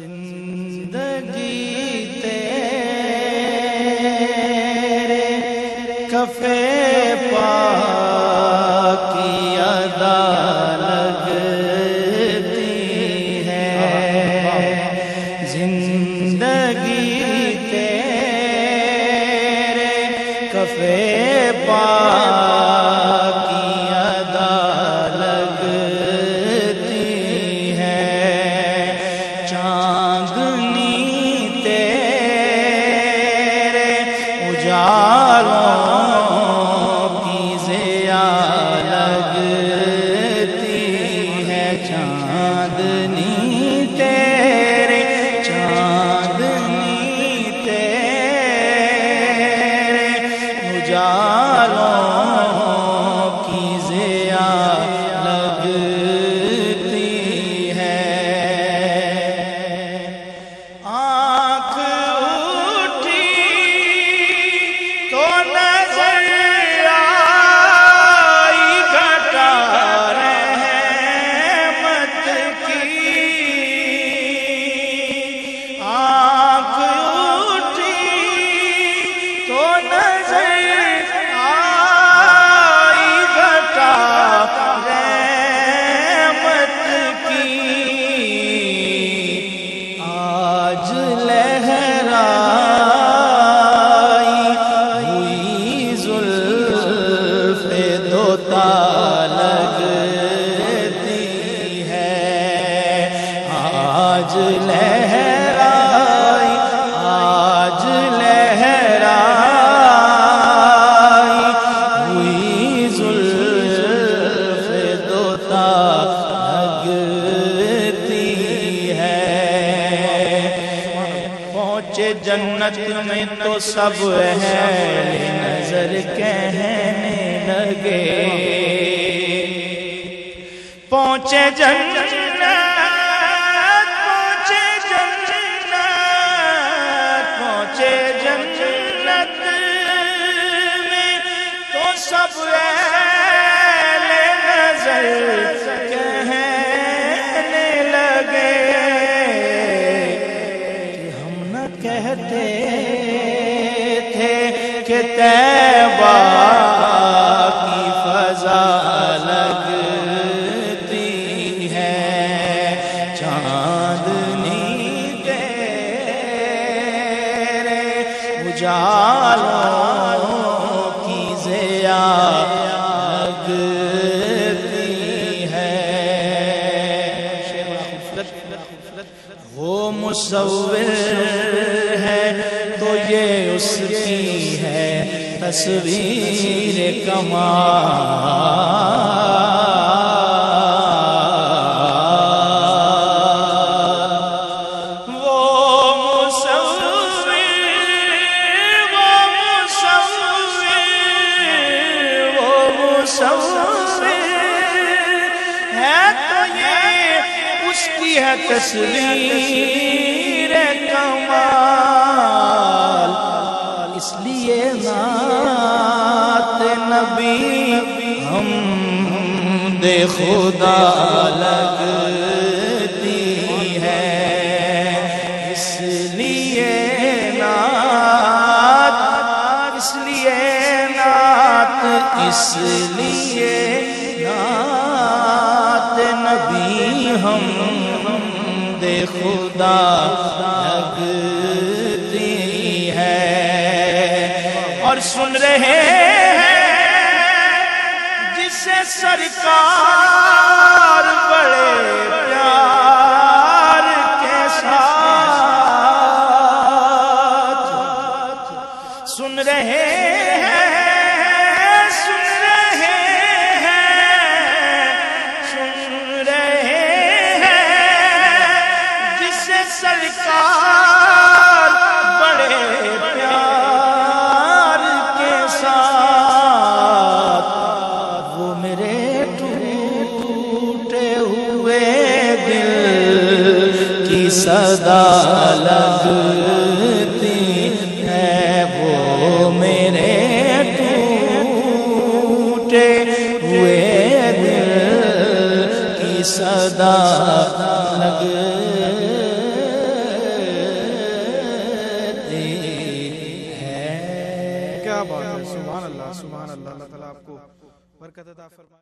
زندگی تیرے کفے پا کی ادا لگتی ہے، زندگی تیرے کفے پا کی ادا لگتی ہے، چاندنی تیرے اجالوں کی ضیا لگتی ہے، چاندنی تیرے اجالوں کی ضیا لگتی ہے، آنکھ اٹھی تو نظر آئی گھٹا رحمت کی، آنکھ اٹھی تو نظر لگتی ہے، آج لہرائی، آج لہرائی ہوئی زلف دوتا لگتی ہے، پہنچے جنت میں تو سب اہل نظر کہنے لگے، پہنچے جنت، پہنچے جنت، پہنچے جنت میں تو سب اہل نظر کہنے لگے کہ ہم نہ کہتے تھے کہ طیبہ کی فضا لگتی ہے، چاندنی تیرے اجالوں کی ضیا لگتی ہے، وہ مصور ہے تو یہ اس کی ہے تصویر کمال، وہ مصور ہے تو یہ اس کی ہے تصویر کمال، اس لیے نعت نبی ہم دے خدا لگتی ہے، اس لیے نعت، اس لیے نعت، اس لیے نعت نبی ہم دے خدا لگتی ہے، اور سن رہے ہیں جسے سرکار بڑے پیار کے ساتھ، سن رہے ہیں، سن رہے ہیں جسے سرکار بڑے پیار کے ساتھ، وہ میرے ٹوٹے ہوئے دل کی صدا لگتی ہے، وہ میرے ٹوٹے ہوئے دل کی صدا لگتی کیا بات ہے، سبحان اللہ سبحان اللہ، اللہ تعالیٰ آپ کو برکت عطا فرمائے۔